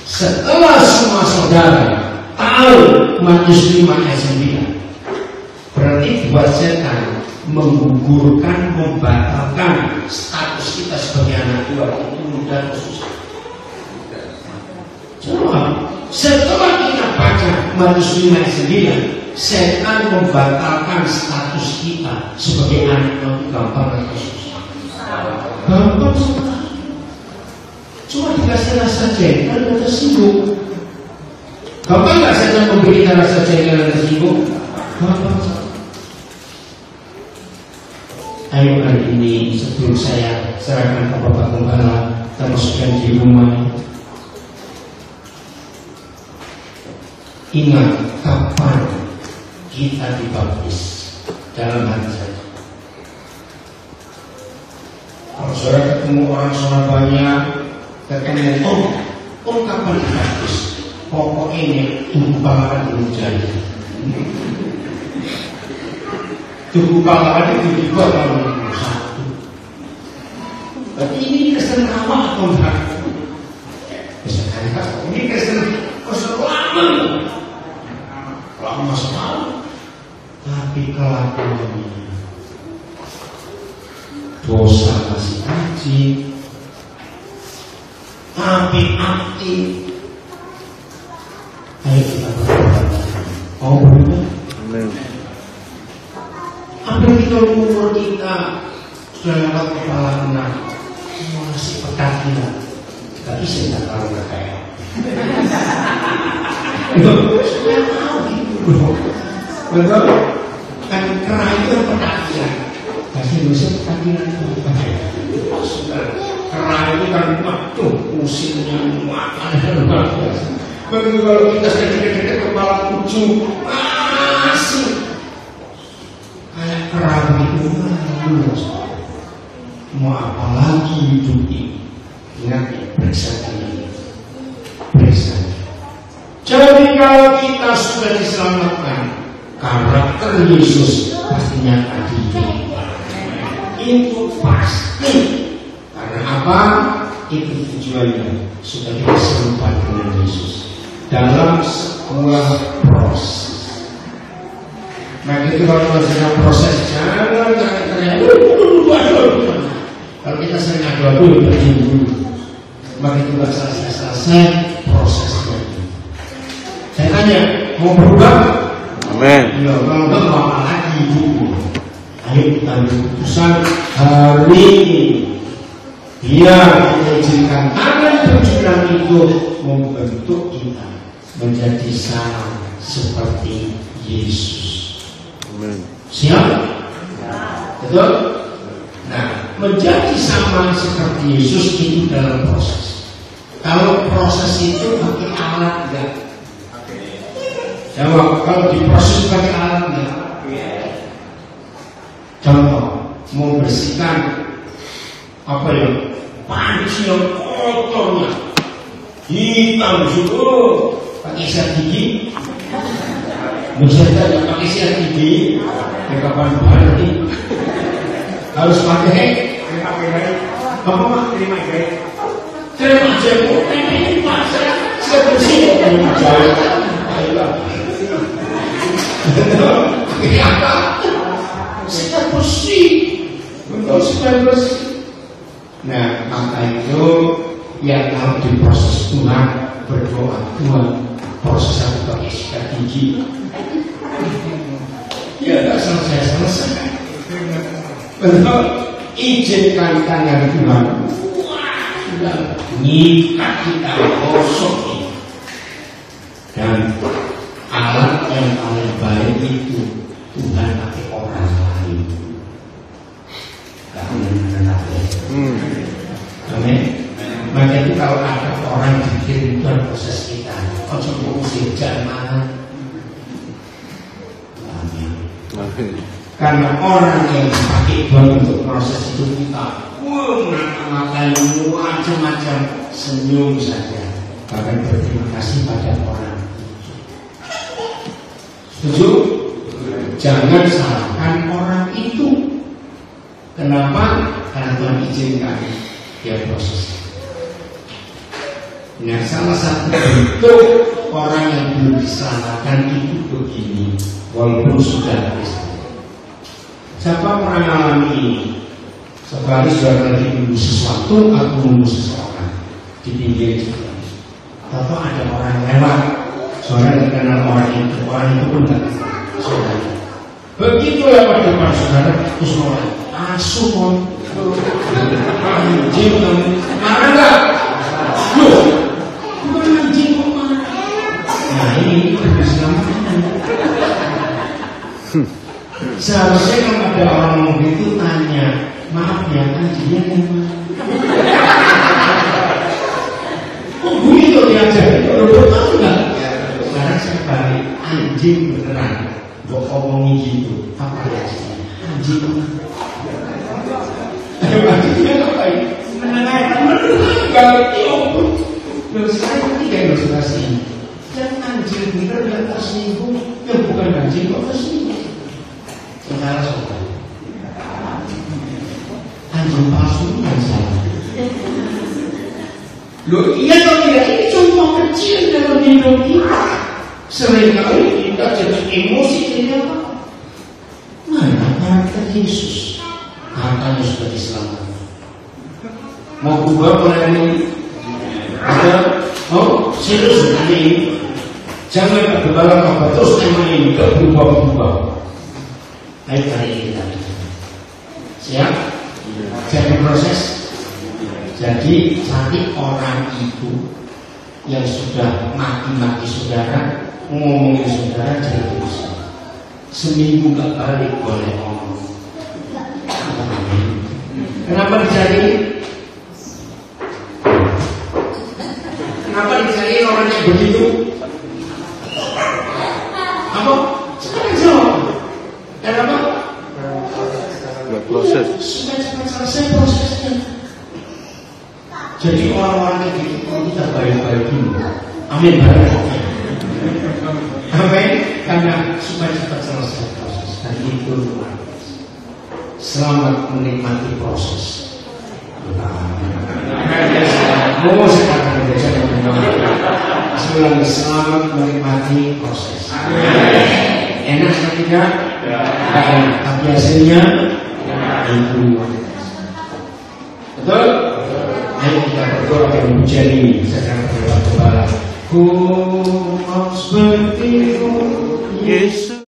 setelah semua saudara tahu Matius 5 ayat 9, berarti buat setan menggugurkan, membatalkan status kita sebagai anak Tuhan itu mudah susah. Coba setelah kita baca Matius 5 ayat 9, setan membatalkan status kita sebagai anak Tuhan. Gampang atau susah? Gampang susah. Cuma dikasih rasa jengkel dan tersinggung. Gampang nggak setan memberikan rasa jengkel dan tersinggung? Gampang. Ayo hari ini sebelum saya serahkan ke Bapak Gembala, termasuk yang di rumah, ingat kapan kita dibaptis dalam hati saya. Kalau saudara ketemu orang Surabaya, ketemu om kapan dibaptis? Pokoknya ini tubuh pahlawan belum jadi. Tubuh pahlawan itu juga tahun 61. Berarti ini Kristen lama atau enggak? Bisa kan? Ini Kristen lama sekali. Tapi kelakuannya dosa masih rajin, tapi aktif. Ayo kita berdoa. Mau berdoa? Amin. Hampir kita umur kita sudah lewat kepala enam, masih pekat kita. Gak bisa kita tahu kayak. Sudah tahu gitu. Betul? Kan kerah itu petakilan. Bahasa Indonesia petakilan itu kerah itu kan waktu musimnya makan luar biasa. Begitu kalau kita sedikit-sedikit kepala ujung masih kayak kerah itu lulus. Mau apa lagi hidup ini? Ingat ya, periksa diri. Periksa. Jadi kalau kita sudah diselamatkan, karakter Yesus pastinya akan diubah. Itu pasti. Karena apa? Itu tujuannya supaya kita serupa dengan Yesus dalam sebuah proses. Nah itu kalau maksudnya proses, jangan teriak. Kalau kita sering adu-adu, berjumpa, maka itu gak selesai prosesnya. Saya tanya, mau berubah? Amin. Ya, kalau enggak mau apa lagi hidup. Ayo kita berkeputusan hari ini. Biar kita izinkan tangan perjuangan itu membentuk kita menjadi sama seperti Yesus. Amin. Siap? Betul? Nah, menjadi sama seperti Yesus itu dalam proses. Kalau proses itu pakai alat enggak? Jawab, kalau diproses pakai alat enggak? Contoh, mau bersihkan apa ya? Panci yang kotornya hitam juga pakai sikat gigi. Misalnya yang pakai sikat gigi, kapan berarti harus pakai apa mah terima aja. Terima aja kok ini masa saya bersih terima aja. Ayolah. Ini apa? Sikat bersih. Untuk sikat bersih. Nah, maka itu yang harus diproses Tuhan, berdoa Tuhan, proses aku pakai sikat gigi. Ya, tidak selesai. Betul, izinkan tangan Tuhan. Sudah nyikat kita gosok ini. Dan alat yang paling baik itu Tuhan pakai orang lain. Kamu mengenal ya. Amin. Maka itu kalau ada orang bikin Tuhan proses kita, kau coba usir jangan. Amin. Karena orang yang pakai Tuhan untuk proses hidup kita, maka macam-macam senyum saja, bahkan berterima kasih pada orang. Setuju? jangan salahkan orang itu. Kenapa? Karena Tuhan izinkan dia proses. Nah, salah satu bentuk orang yang belum diselamatkan itu begini, walaupun sudah Kristen. Siapa pernah mengalami ini? Sekali sudah lagi menunggu sesuatu atau menunggu seseorang di pinggir jalan, atau ada orang lewat, saudara kenal orang itu pun tidak kenal saudara. Begitu lewat depan saudara, terus mulai asuh, anjing kamu, marah nggak? Loh, bukan anjing kok marah? Nah ini kebersamaan. Seharusnya kalau ada orang ngomong itu tanya, maaf ya anjingnya yang mana? Kok begitu diajarin? Udah tahu nggak? Sekarang saya balik, anjing beneran. Kok ngomongin gitu? Apa ya? Anjing mana? Anjingnya ngapain? Kalau diomong, terus saya ketika ilustrasi ini, yang anjing bener yang tersinggung, yang bukan anjing kok tersinggung? Saudara sobat, anjing palsu yang salah. Loh iya atau tidak? Ini contoh kecil dalam hidup kita. Seringkali kita jadi emosi jadi apa? Mana karakter Yesus? Katanya sudah diselamatkan. Mau berubah mulai ini? Ada? Oh, serius ini. Jangan berbalang apa terus tema ini berubah-ubah. Ayo kali ini kita siap? Jadi proses. Jadi cari orang itu yang sudah maki-maki saudara, ngomongin saudara jadi bisa. Seminggu gak balik boleh ngomong. Kenapa dicari? Kenapa dicari orang yang begitu? Apa? Sekarang jawab. Kenapa? Proses. Supaya cepat selesai prosesnya. Jadi orang-orang kayak gitu kita baik-baik dulu. Amin bareng. Amin. Karena supaya cepat selesai proses. Dan itu selamat menikmati proses. Selamat menikmati proses. Enak atau tidak? Tapi hasilnya itu. Betul? Ayo kita berdoa dengan pujian ini. Sedang berdoa. Ku mau seperti Yesus.